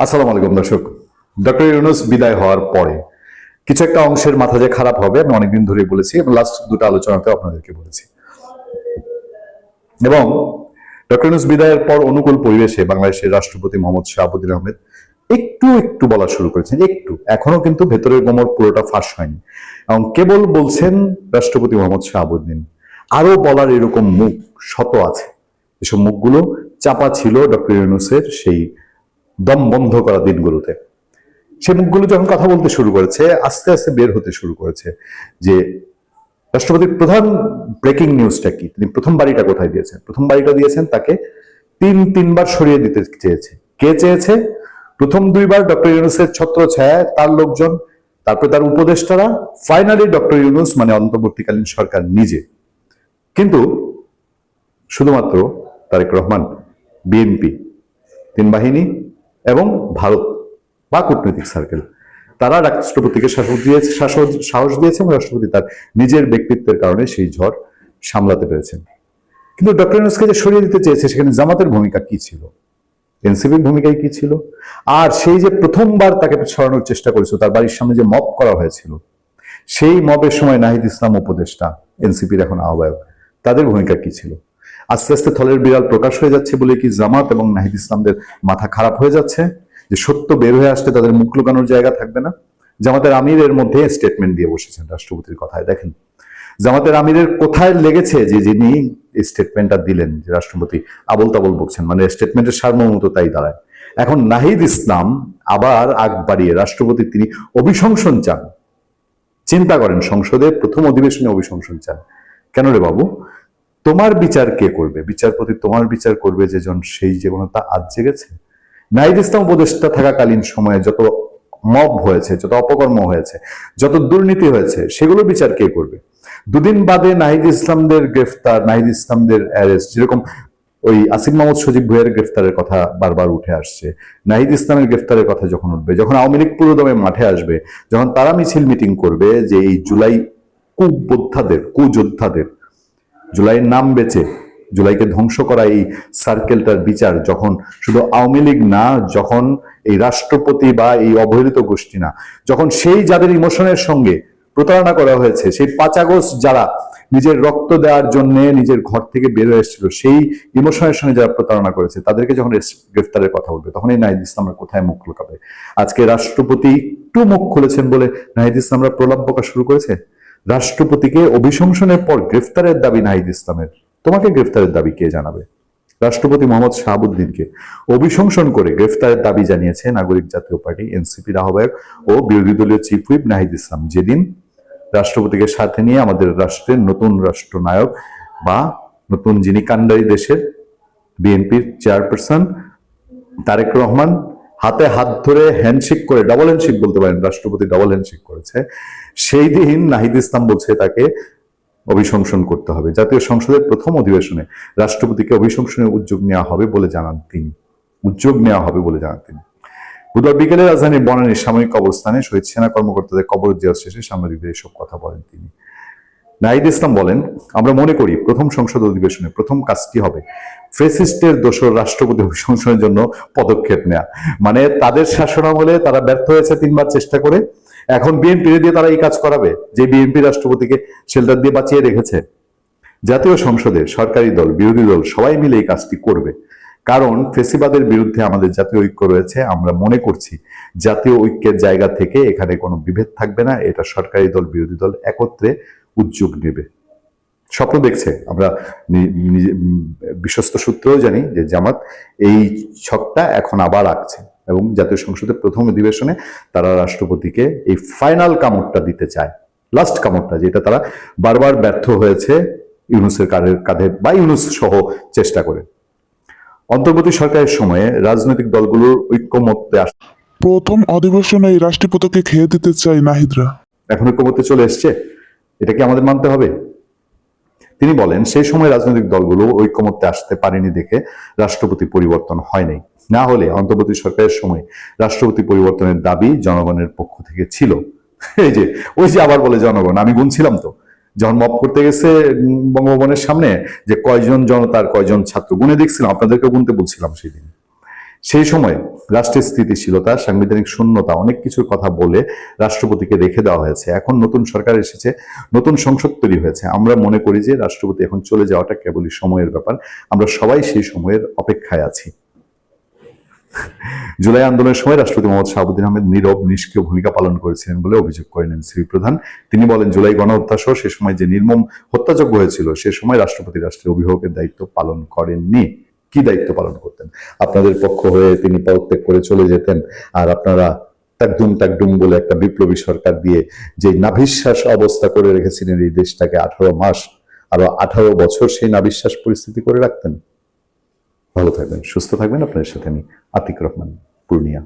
আসসালামু আলাইকুম দর্শক। ডক্টর ইউনূস বিদায় হওয়ার পরে কিছু একটা অংশের মাথা যে খারাপ হবে আমি অনেকদিন ধরেই বলেছি এবং লাস্ট দুটো আলোচনাতে আপনাদেরকে বলেছি। এবং ডক্টর ইউনূস বিদায়ের পর অনুকূল পরিবেশে বাংলাদেশের রাষ্ট্রপতি মোহাম্মদ শাহাবুদ্দিন আহমেদ একটু একটু বলা শুরু করেছেন, একটু, এখনো কিন্তু ভেতরের গোমর পুরোটা ফাঁস হয়নি এবং কেবল বলছেন রাষ্ট্রপতি মোহাম্মদ শাহাবুদ্দিন। আরো বলার এরকম মুখ শত আছে, এসব মুখগুলো চাপা ছিল ডক্টর ইউনূসের সেই দম বন্ধ করা দিনগুলোতে। সে মুখগুলো যখন কথা বলতে শুরু করেছে, আস্তে আস্তে বের হতে শুরু করেছে যে রাষ্ট্রপতির প্রধান ব্রেকিং নিউজটা কি, তিনি প্রথম বাড়িটা কোথায় দিয়েছেন। প্রথম বাড়িটা দিয়েছেন তাকে তিনবার সরিয়ে দিতে চেয়েছে। কে চেয়েছে? প্রথম দুইবার ডক্টর ইউনূসের ছত্র ছায়ায় তার লোকজন, তারপরে তার উপদেষ্টারা, ফাইনালি ডক্টর ইউনূস মানে অন্তর্বর্তীকালীন সরকার নিজে। কিন্তু শুধুমাত্র তারেক রহমান, বিএনপি, তিন বাহিনী এবং ভারত বা কূটনৈতিক সার্কেল, তারা রাষ্ট্রপতিকে সাহস দিয়েছে এবং রাষ্ট্রপতি তার নিজের ব্যক্তিত্বের কারণে সেই ঝড় সামলাতে পেরেছেন। কিন্তু ডক্টর ইউনূসকে যে সরিয়ে দিতে চেয়েছে, সেখানে জামাতের ভূমিকা কি ছিল, এনসিপির ভূমিকায় কি ছিল? আর সেই যে প্রথমবার তাকে সরানোর চেষ্টা করেছিল, তার বাড়ির সামনে যে মব করা হয়েছিল, সেই মবের সময় নাহিদ ইসলাম উপদেষ্টা, এনসিপির এখন আহ্বায়ক, তাদের ভূমিকা কি ছিল? আস্তে আস্তে থলের বিড়াল প্রকাশ হয়ে যাচ্ছে বলে কি জামাত এবং নাহিদ ইসলামদের মাথা খারাপ হয়ে যাচ্ছে যে সত্য বের হয়ে আসলে তাদের মুখ লুকানোর জায়গা থাকবে না? জামাতের আমির এর মধ্যে স্টেটমেন্ট দিয়ে বসেছেন রাষ্ট্রপতির কথায়। দেখেন জামাতের আমিরের কোথায় লেগেছে যে যিনি স্টেটমেন্টটা দিলেন, যে রাষ্ট্রপতি আবল তাবল বকছেন, মানে স্টেটমেন্টের সারমর্ম তাই দাঁড়ায়। এখন নাহিদ ইসলাম আবার আগ বাড়িয়ে রাষ্ট্রপতি তিনি অভিশংসন চান। চিন্তা করেন, সংসদের প্রথম অধিবেশনে অভিশংসন চান। কেন রে বাবু? তোমার বিচার কে করবে? বিচারপতি তোমার বিচার করবে যেজন, সেই জীবনতা আজ জেগেছে। নাহিদ ইসলাম উপদেষ্টা থাকাকালীন সময়ে যত মব হয়েছে, যত অপকর্ম হয়েছে, যত দুর্নীতি হয়েছে, সেগুলো বিচার কে করবে? দুদিন বাদে নাহিদ ইসলামদের গ্রেফতার, নাহিদ ইসলামদের অ্যারেস্ট, যেরকম ওই আসিফ মাহমুদ সজীব ভুঁইয়ার গ্রেফতারের কথা বারবার উঠে আসছে, নাহিদ ইসলামের গ্রেফতারের কথা যখন উঠবে, যখন আওয়ামী লীগ পুরোদমে মাঠে আসবে, যখন তারা মিছিল মিটিং করবে যে এই জুলাই কুযোদ্ধাদের জুলাইয়ের নাম বেচে জুলাইকে ধ্বংস করা এই সার্কেলটার বিচার, যখন শুধু আওয়ামী লীগ না, যখন এই রাষ্ট্রপতি বা এই অবহেলিত গোষ্ঠী না, যখন সেই যাদের ইমোশনের সঙ্গে প্রতারণা করা হয়েছে, সেই 5 আগস্ট যারা নিজের রক্ত দেওয়ার জন্য নিজের ঘর থেকে বের হয়ে এসেছিল, সেই ইমোশনের সঙ্গে যারা প্রতারণা করেছে, তাদেরকে যখন গ্রেফতারের কথা বলবে, তখন এই নাহিদ ইসলামরা কোথায় মুখ লুকাবে? আজকে রাষ্ট্রপতি একটু মুখ খুলেছেন বলে নাহিদ ইসলামরা প্রলাপ বকা শুরু করেছে। রাষ্ট্রপতিকে অভিশংসনের পর গ্রেফতারের দাবি নাহিদ ইসলামের, তোমাকে গ্রেফতারের দাবি কে জানাবে? রাষ্ট্রপতি মোহাম্মদ শাহাবুদ্দিনকে অভিশংসন করে গ্রেফতারের দাবি জানিয়েছে নাগরিক জাতীয় পার্টি, এনসিপির আহ্বায়ক ও বিরোধী দলীয় চিফ হুইপ নাহিদ ইসলাম, যেদিন রাষ্ট্রপতিকে সাথে নিয়ে আমাদের রাষ্ট্রের নতুন রাষ্ট্রনায়ক বা নতুন যিনি কান্ডারি দেশের বিএনপির চেয়ারপারসন তারেক রহমান হাতে হাত ধরে হ্যান্ডশেক করে, ডাবল হ্যান্ডশেক বলতে পারেন, রাষ্ট্রপতি ডাবল হ্যান্ডশেক করেছে, সেই দিন নাহিদ ইসলাম বলছে তাকে অভিশংসন করতে হবে। জাতীয় সংসদের প্রথম অধিবেশনে রাষ্ট্রপতিকে অভিশংসনের উদ্যোগ নেওয়া হবে বলে জানান তিনি। বুধবার বিকেলে রাজধানীর বনানীর সাময়িক কবরস্থানে শহীদ সেনা কর্মকর্তাদের কবর জিয়ারত শেষে সাংবাদিকদের এসব কথা বলেন তিনি। নাহিদ ইসলাম বলেন, আমরা মনে করি প্রথম সংসদ অধিবেশনে প্রথম কাজটি হবে ফ্যাসিস্টের দোসর রাষ্ট্রপতি অভিশংসনের জন্য পদক্ষেপ নেওয়া। মানে তাদের শাসনামলে তারা ব্যর্থ হয়েছে 3বার চেষ্টা করে, এখন বিএনপি দিয়ে তারা এই কাজ করাবে, যে বিএনপি রাষ্ট্রপতিকে শেল্টার দিয়ে বাঁচিয়ে রেখেছে। জাতীয় সংসদে সরকারি দল, বিরোধী দল সবাই মিলে এই কাজটি করবে, কারণ ফেসিবাদের বিরুদ্ধে আমাদের জাতীয় ঐক্য রয়েছে। আমরা মনে করছি জাতীয় ঐক্যের জায়গা থেকে এখানে কোনো বিভেদ থাকবে না, এটা সরকারি দল, বিরোধী দল একত্রে উদ্যোগ নেবে। স্বপ্ন দেখছে, আমরা বিশ্বস্ত সূত্রেও জানি যে জামাত এই ছকটা এখন আবার আঁকছে এবং জাতীয় সংসদের প্রথম অধিবেশনে তারা রাষ্ট্রপতিকে এই ফাইনাল কামড়টা দিতে চায়, লাস্ট কামড়টা, যেটা তারা বারবার ব্যর্থ হয়েছে ইউনূসের কাঁধে বা ইউনূস সহ চেষ্টা করে। অন্তর্বর্তী সরকারের সময়ে রাজনৈতিক দলগুলোর ঐক্যমত্যে প্রথম অধিবেশনে এই রাষ্ট্রপতিকে খেয়ে দিতে চাই নাহিদরা। এখন ঐক্যমত্যে চলে এসছে, এটা কি আমাদের মানতে হবে? তিনি বলেন, সেই সময় রাজনৈতিক দলগুলো ঐক্যমত্যে আসতে পারেনি দেখে রাষ্ট্রপতি পরিবর্তন হয় নাই, না হলে অন্তর্বর্তী সরকারের সময় রাষ্ট্রপতি পরিবর্তনের দাবি জনগণের পক্ষ থেকে ছিল। এই যে ওই যে আবার বলে জনগণ, আমি গুনছিলাম তো যখন মব করতে গেছে বঙ্গভবনের সামনে যে কয়জন জনতার কয়জন ছাত্র, গুনে দেখছিলাম, আপনাদেরকে গুনতে বলছিলাম সেদিন। সেই সময় রাষ্ট্রের স্থিতিশীলতা, সাংবিধানিক শূন্যতা, অনেক কিছুর কথা বলে রাষ্ট্রপতিকে রেখে দেওয়া হয়েছে। এখন নতুন সরকার এসেছে, নতুন সংসদ তৈরি হয়েছে। আমরা মনে করি যে রাষ্ট্রপতি এখন চলে যাওয়াটা কেবলই সময়ের ব্যাপার। আমরা সবাই সেই সময়ের অপেক্ষায় আছি। জুলাই আন্দোলনের সময় রাষ্ট্রপতি মোহাম্মদ শাহাবুদ্দিন আহমেদ নীরব নিষ্ক্রিয় ভূমিকা পালন করেছিলেন বলে অভিযোগ করেন এনসিপি প্রধান। তিনি বলেন, জুলাই গণহত্যা সহ সে সময় যে নির্মম হত্যাযজ্ঞ হয়েছিল, সে সময় রাষ্ট্রপতি রাষ্ট্রের অভিভাবকের দায়িত্ব পালন করেননি। কি দায়িত্ব পালন করতেন? আপনাদের পক্ষ হয়ে তিনি পদত্যাগ করে চলে যেতেন, আর আপনারা টাকডুম টাকডুম বলে একটা বিপ্লবী সরকার দিয়ে যে নাভিশ্বাস অবস্থা করে রেখেছিলেন এই দেশটাকে 18 মাস, আরো 18 বছর সেই নাভিশ্বাস পরিস্থিতি করে রাখতেন। ভালো থাকবেন, সুস্থ থাকবেন। আপনাদের সাথে আমি আতিক রহমান, পূর্ণিয়া।